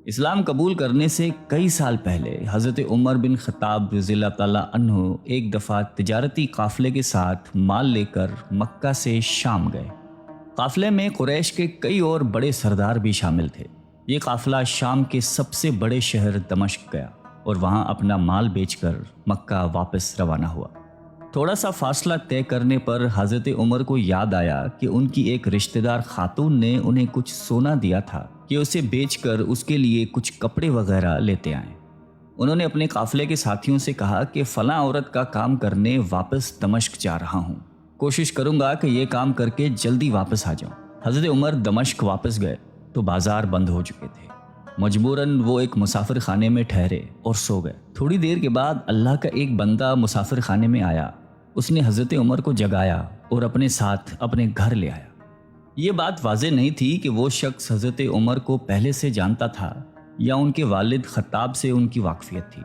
اسلام قبول کرنے سے کئی سال پہلے حضرت عمر بن خطاب رضی اللہ تعالیٰ عنہ ایک دفعہ تجارتی قافلے کے ساتھ مال لے کر مکہ سے شام گئے۔ قافلے میں قریش کے کئی اور بڑے سردار بھی شامل تھے۔ یہ قافلہ شام کے سب سے بڑے شہر دمشق گیا اور وہاں اپنا مال بیچ کر مکہ واپس روانہ ہوا۔ تھوڑا سا فاصلہ طے کرنے پر حضرت عمر کو یاد آیا کہ ان کی ایک رشتہ دار خاتون نے انہیں کچھ سونا دیا تھا کہ اسے بیچ کر اس کے لیے کچھ کپڑے وغیرہ لیتے آئیں۔ انہوں نے اپنے قافلے کے ساتھیوں سے کہا کہ فلاں عورت کا کام کرنے واپس دمشق جا رہا ہوں، کوشش کروں گا کہ یہ کام کر کے جلدی واپس آ جاؤں۔ حضرت عمر دمشق واپس گئے تو بازار بند ہو چکے تھے۔ مجبوراً وہ ایک مسافر خانے میں ٹھہرے اور سو گئے۔ تھوڑی دیر کے بعد اللہ کا ایک بندہ مسافر خانے میں آیا۔ اس نے حضرت عمر کو جگایا اور اپنے ساتھ اپنے گھر لے آیا۔ یہ بات واضح نہیں تھی کہ وہ شخص حضرت عمر کو پہلے سے جانتا تھا یا ان کے والد خطاب سے ان کی واقفیت تھی۔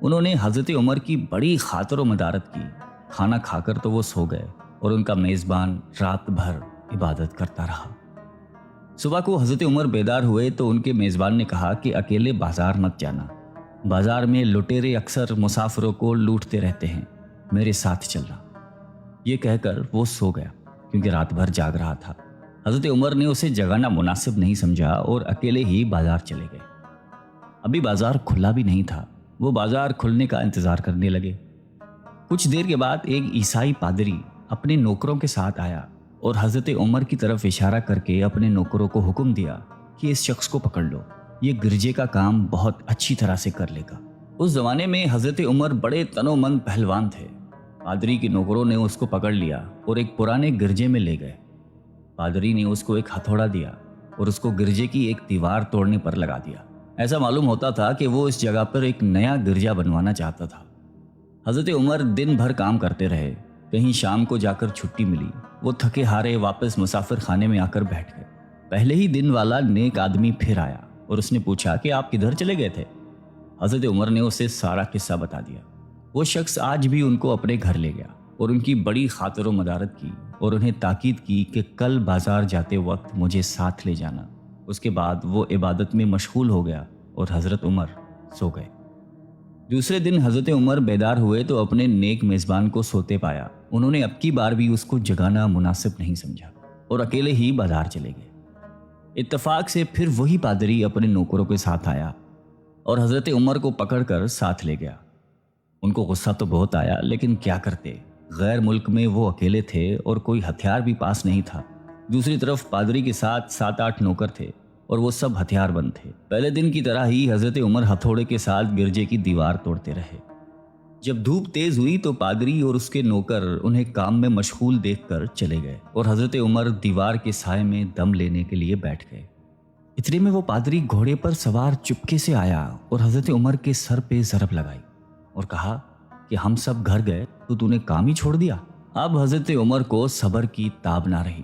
انہوں نے حضرت عمر کی بڑی خاطر و مدارت کی۔ کھانا کھا کر تو وہ سو گئے اور ان کا میزبان رات بھر عبادت کرتا رہا۔ صبح کو حضرت عمر بیدار ہوئے تو ان کے میزبان نے کہا کہ اکیلے بازار مت جانا، بازار میں لٹیرے اکثر مسافروں کو لوٹتے رہتے ہیں، میرے ساتھ چلنا۔ یہ کہہ کر وہ سو گیا کیونکہ رات بھر جاگ رہا تھا۔ حضرت عمر نے اسے جگانا مناسب نہیں سمجھا اور اکیلے ہی بازار چلے گئے۔ ابھی بازار کھلا بھی نہیں تھا، وہ بازار کھلنے کا انتظار کرنے لگے۔ کچھ دیر کے بعد ایک عیسائی پادری اپنے نوکروں کے ساتھ آیا اور حضرت عمر کی طرف اشارہ کر کے اپنے نوکروں کو حکم دیا کہ اس شخص کو پکڑ لو، یہ گرجے کا کام بہت اچھی طرح سے کر لے گا۔ اس زمانے میں حضرت عمر بڑے تنومند پہلوان تھے۔ پادری کے نوکروں نے اس کو پکڑ لیا اور ایک پرانے گرجے میں لے گئے۔ پادری نے اس کو ایک ہتھوڑا دیا اور اس کو گرجے کی ایک دیوار توڑنے پر لگا دیا۔ ایسا معلوم ہوتا تھا کہ وہ اس جگہ پر ایک نیا گرجا بنوانا چاہتا تھا۔ حضرت عمر دن بھر کام کرتے رہے۔ کہیں شام کو جا کر چھٹی ملی، وہ تھکے ہارے واپس مسافر خانے میں آ کر بیٹھ گئے۔ پہلے ہی دن والا نیک آدمی پھر آیا اور اس نے پوچھا کہ آپ کدھر چلے گئے تھے؟ حضرت عمر نے اسے سارا قصہ بتا دیا۔ وہ شخص آج بھی ان کو اپنے گھر لے گیا اور ان کی بڑی خاطر و مدارت کی اور انہیں تاکید کی کہ کل بازار جاتے وقت مجھے ساتھ لے جانا۔ اس کے بعد وہ عبادت میں مشغول ہو گیا اور حضرت عمر سو گئے۔ دوسرے دن حضرت عمر بیدار ہوئے تو اپنے نیک میزبان کو سوتے پایا۔ انہوں نے اب کی بار بھی اس کو جگانا مناسب نہیں سمجھا اور اکیلے ہی بازار چلے گئے۔ اتفاق سے پھر وہی پادری اپنے نوکروں کے ساتھ آیا اور حضرت عمر کو پکڑ کر ساتھ لے گیا۔ ان کو غصہ تو بہت آیا، لیکن کیا کرتے، غیر ملک میں وہ اکیلے تھے اور کوئی ہتھیار بھی پاس نہیں تھا۔ دوسری طرف پادری کے ساتھ 7-8 نوکر تھے اور وہ سب ہتھیار بند تھے۔ پہلے دن کی طرح ہی حضرت عمر ہتھوڑے کے ساتھ گرجے کی دیوار توڑتے رہے۔ جب دھوپ تیز ہوئی تو پادری اور اس کے نوکر انہیں کام میں مشغول دیکھ کر چلے گئے اور حضرت عمر دیوار کے سائے میں دم لینے کے لیے بیٹھ گئے۔ اتنے میں وہ پادری گھوڑے پر سوار چپکے سے آیا اور حضرت عمر کے سر پہ ضرب لگائی اور کہا کہ ہم سب گھر گئے تو نے کام ہی چھوڑ دیا۔ اب حضرت عمر کو صبر کی تاب نہ رہی۔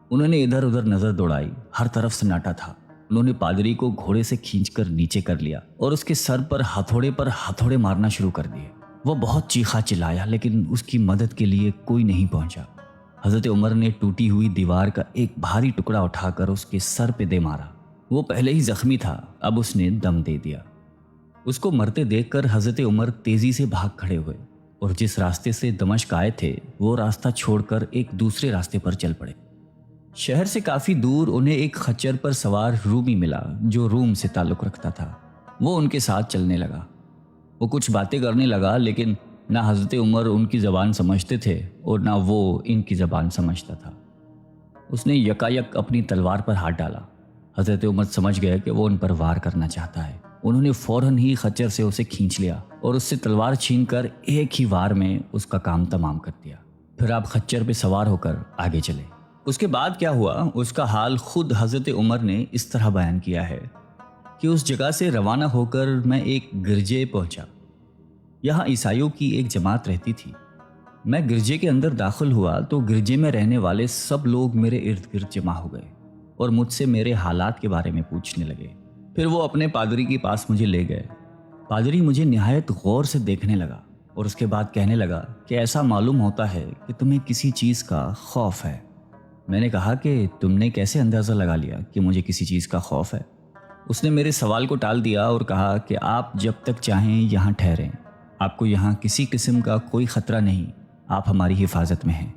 انہوں نے ادھر ادھر نظر دوڑائی، ہر طرف سناٹا تھا۔ انہوں نے پادری کو گھوڑے سے کھینچ کر نیچے کر لیا اور اس کے سر پر ہتھوڑے مارنا شروع کر دیے۔ وہ بہت چیخا چلایا لیکن اس کی مدد کے لیے کوئی نہیں پہنچا۔ حضرت عمر نے ٹوٹی ہوئی دیوار کا ایک بھاری ٹکڑا اٹھا کر اس کے سر پہ دے مارا۔ وہ پہلے ہی زخمی تھا، اب اس نے دم دے دیا۔ اس کو مرتے دیکھ کر حضرت عمر تیزی سے بھاگ کھڑے ہوئے اور جس راستے سے دمشق آئے تھے وہ راستہ چھوڑ کر ایک دوسرے راستے پر چل پڑے۔ شہر سے کافی دور انہیں ایک خچر پر سوار رومی ملا جو روم سے تعلق رکھتا تھا۔ وہ ان کے ساتھ چلنے لگا۔ وہ کچھ باتیں کرنے لگا لیکن نہ حضرت عمر ان کی زبان سمجھتے تھے اور نہ وہ ان کی زبان سمجھتا تھا۔ اس نے یکایک اپنی تلوار پر ہاتھ ڈالا۔ حضرت عمر سمجھ گئے کہ وہ ان پر وار کرنا چاہتا ہے۔ انہوں نے فوراً ہی خچر سے اسے کھینچ لیا اور اس سے تلوار چھین کر ایک ہی وار میں اس کا کام تمام کر دیا۔ پھر آپ خچر پہ سوار ہو کر آگے چلے۔ اس کے بعد کیا ہوا اس کا حال خود حضرت عمر نے اس طرح بیان کیا ہے کہ اس جگہ سے روانہ ہو کر میں ایک گرجے پہنچا۔ یہاں عیسائیوں کی ایک جماعت رہتی تھی۔ میں گرجے کے اندر داخل ہوا تو گرجے میں رہنے والے سب لوگ میرے ارد گرد جمع ہو گئے اور مجھ سے میرے حالات کے بارے میں پوچھنے لگے۔ پھر وہ اپنے پادری کے پاس مجھے لے گئے۔ پادری مجھے نہایت غور سے دیکھنے لگا اور اس کے بعد کہنے لگا کہ ایسا معلوم ہوتا ہے کہ تمہیں کسی چیز کا خوف ہے۔ میں نے کہا کہ تم نے کیسے اندازہ لگا لیا کہ مجھے کسی چیز کا خوف ہے؟ اس نے میرے سوال کو ٹال دیا اور کہا کہ آپ جب تک چاہیں یہاں ٹھہریں، آپ کو یہاں کسی قسم کا کوئی خطرہ نہیں، آپ ہماری حفاظت میں ہیں۔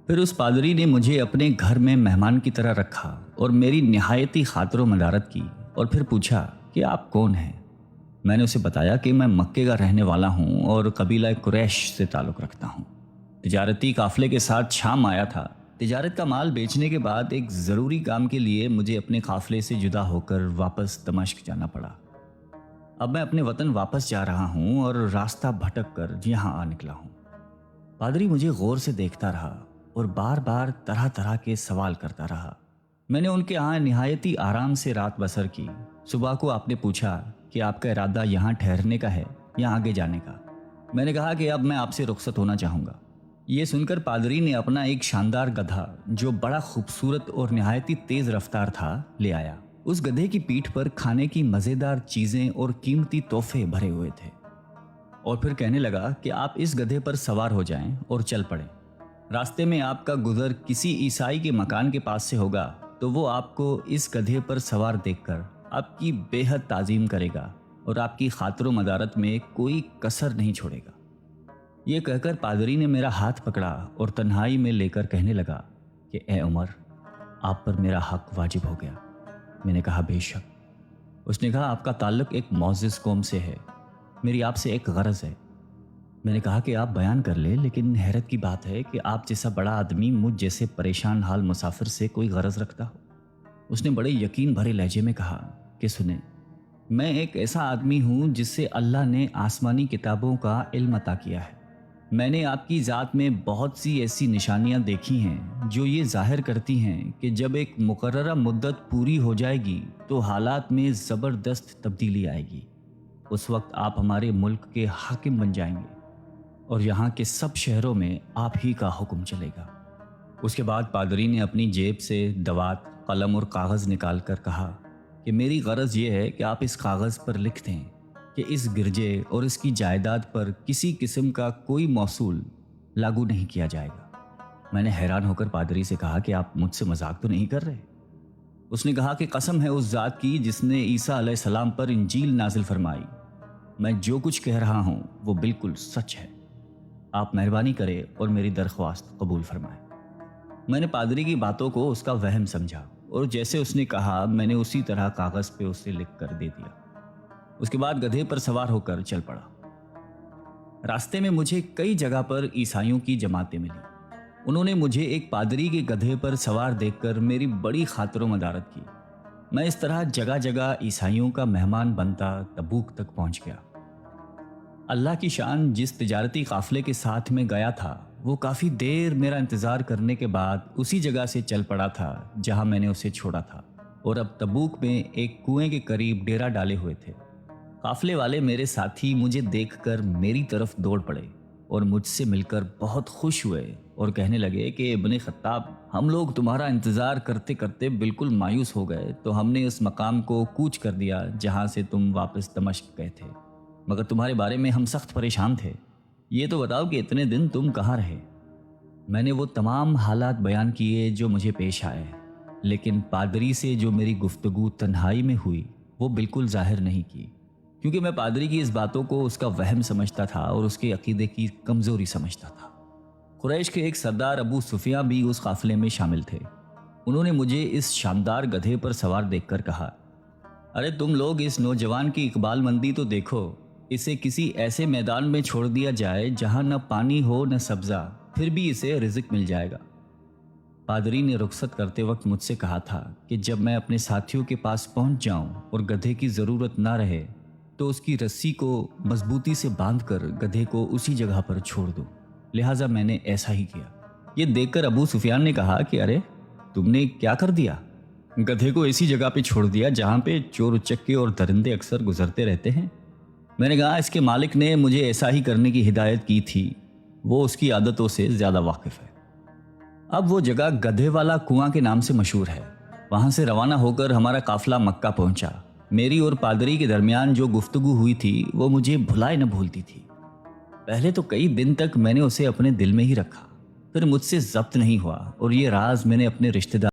پھر اس پادری نے مجھے اپنے گھر میں مہمان کی طرح رکھا اور میری نہایتی خاطر و مدارت کی، اور پھر پوچھا کہ آپ کون ہیں؟ میں نے اسے بتایا کہ میں مکے کا رہنے والا ہوں اور قبیلہ قریش سے تعلق رکھتا ہوں۔ تجارتی قافلے کے ساتھ شام آیا تھا۔ تجارت کا مال بیچنے کے بعد ایک ضروری کام کے لیے مجھے اپنے قافلے سے جدا ہو کر واپس دمشق جانا پڑا۔ اب میں اپنے وطن واپس جا رہا ہوں اور راستہ بھٹک کر یہاں آ نکلا ہوں۔ پادری مجھے غور سے دیکھتا رہا اور بار بار طرح طرح کے سوال کرتا رہا۔ میں نے ان کے ہاں نہایتی آرام سے رات بسر کی۔ صبح کو آپ نے پوچھا کہ آپ کا ارادہ یہاں ٹھہرنے کا ہے یا آگے جانے کا؟ میں نے کہا کہ اب میں آپ سے رخصت ہونا چاہوں گا۔ یہ سن کر پادری نے اپنا ایک شاندار گدھا جو بڑا خوبصورت اور نہایتی تیز رفتار تھا لے آیا۔ اس گدھے کی پیٹھ پر کھانے کی مزیدار چیزیں اور قیمتی تحفے بھرے ہوئے تھے، اور پھر کہنے لگا کہ آپ اس گدھے پر سوار ہو جائیں اور چل پڑیں۔ راستے میں آپ کا گزر کسی عیسائی کے مکان کے پاس سے ہوگا تو وہ آپ کو اس گدھے پر سوار دیکھ کر آپ کی بے حد تعظیم کرے گا اور آپ کی خاطر و مدارت میں کوئی کسر نہیں چھوڑے گا۔ یہ کہہ کر پادری نے میرا ہاتھ پکڑا اور تنہائی میں لے کر کہنے لگا کہ اے عمر، آپ پر میرا حق واجب ہو گیا۔ میں نے کہا بے شک۔ اس نے کہا آپ کا تعلق ایک معزز قوم سے ہے، میری آپ سے ایک غرض ہے۔ میں نے کہا کہ آپ بیان کر لیں، لیکن حیرت کی بات ہے کہ آپ جیسا بڑا آدمی مجھ جیسے پریشان حال مسافر سے کوئی غرض رکھتا ہو۔ اس نے بڑے یقین بھرے لہجے میں کہا کہ سنیں، میں ایک ایسا آدمی ہوں جس سے اللہ نے آسمانی کتابوں کا علم عطا کیا ہے۔ میں نے آپ کی ذات میں بہت سی ایسی نشانیاں دیکھی ہیں جو یہ ظاہر کرتی ہیں کہ جب ایک مقررہ مدت پوری ہو جائے گی تو حالات میں زبردست تبدیلی آئے گی۔ اس وقت آپ ہمارے ملک کے حاکم بن جائیں گے اور یہاں کے سب شہروں میں آپ ہی کا حکم چلے گا۔ اس کے بعد پادری نے اپنی جیب سے دوات، قلم اور کاغذ نکال کر کہا کہ میری غرض یہ ہے کہ آپ اس کاغذ پر لکھ دیں کہ اس گرجے اور اس کی جائیداد پر کسی قسم کا کوئی موصول لاگو نہیں کیا جائے گا۔ میں نے حیران ہو کر پادری سے کہا کہ آپ مجھ سے مذاق تو نہیں کر رہے؟ اس نے کہا کہ قسم ہے اس ذات کی جس نے عیسیٰ علیہ السلام پر انجیل نازل فرمائی، میں جو کچھ کہہ رہا ہوں وہ بالکل سچ ہے۔ آپ مہربانی کریں اور میری درخواست قبول فرمائیں۔ میں نے پادری کی باتوں کو اس کا وہم سمجھا اور جیسے اس نے کہا میں نے اسی طرح کاغذ پہ اسے لکھ کر دے دیا۔ اس کے بعد گدھے پر سوار ہو کر چل پڑا۔ راستے میں مجھے کئی جگہ پر عیسائیوں کی جماعتیں ملی۔ انہوں نے مجھے ایک پادری کے گدھے پر سوار دیکھ کر میری بڑی خاطر و مدارت کی۔ میں اس طرح جگہ جگہ عیسائیوں کا مہمان بنتا تبوک تک پہنچ گیا۔ اللہ کی شان، جس تجارتی قافلے کے ساتھ میں گیا تھا وہ کافی دیر میرا انتظار کرنے کے بعد اسی جگہ سے چل پڑا تھا جہاں میں نے اسے چھوڑا تھا، اور اب تبوک میں ایک کنویں کے قریب ڈیرا ڈالے ہوئے تھے۔ قافلے والے میرے ساتھی مجھے دیکھ کر میری طرف دوڑ پڑے اور مجھ سے مل کر بہت خوش ہوئے اور کہنے لگے کہ ابن خطاب، ہم لوگ تمہارا انتظار کرتے کرتے بالکل مایوس ہو گئے تو ہم نے اس مقام کو کوچ کر دیا جہاں سے تم واپس دمشق گئے تھے، مگر تمہارے بارے میں ہم سخت پریشان تھے۔ یہ تو بتاؤ کہ اتنے دن تم کہاں رہے؟ میں نے وہ تمام حالات بیان کیے جو مجھے پیش آئے، لیکن پادری سے جو میری گفتگو تنہائی میں ہوئی وہ بالکل ظاہر نہیں کی، کیونکہ میں پادری کی اس باتوں کو اس کا وہم سمجھتا تھا اور اس کے عقیدے کی کمزوری سمجھتا تھا۔ قریش کے ایک سردار ابو سفیاں بھی اس قافلے میں شامل تھے۔ انہوں نے مجھے اس شاندار گدھے پر سوار دیکھ کر کہا، ارے تم لوگ اس نوجوان کی اقبال مندی تو دیکھو، اسے کسی ایسے میدان میں چھوڑ دیا جائے جہاں نہ پانی ہو نہ سبزہ، پھر بھی اسے رزق مل جائے گا۔ پادری نے رخصت کرتے وقت مجھ سے کہا تھا کہ جب میں اپنے ساتھیوں کے پاس پہنچ جاؤں اور گدھے کی ضرورت نہ رہے تو اس کی رسی کو مضبوطی سے باندھ کر گدھے کو اسی جگہ پر چھوڑ دو، لہٰذا میں نے ایسا ہی کیا۔ یہ دیکھ کر ابو سفیان نے کہا کہ ارے تم نے کیا کر دیا؟ گدھے کو ایسی جگہ پہ چھوڑ دیا جہاں پہ چور اچکے اور درندے اکثر گزرتے رہتے ہیں۔ میں نے کہا اس کے مالک نے مجھے ایسا ہی کرنے کی ہدایت کی تھی، وہ اس کی عادتوں سے زیادہ واقف ہے۔ اب وہ جگہ گدھے والا کنواں کے نام سے مشہور ہے۔ وہاں سے روانہ ہو کر ہمارا قافلہ مکہ پہنچا۔ میری اور پادری کے درمیان جو گفتگو ہوئی تھی وہ مجھے بھلائے نہ بھولتی تھی۔ پہلے تو کئی دن تک میں نے اسے اپنے دل میں ہی رکھا، پھر مجھ سے ضبط نہیں ہوا اور یہ راز میں نے اپنے رشتہ دار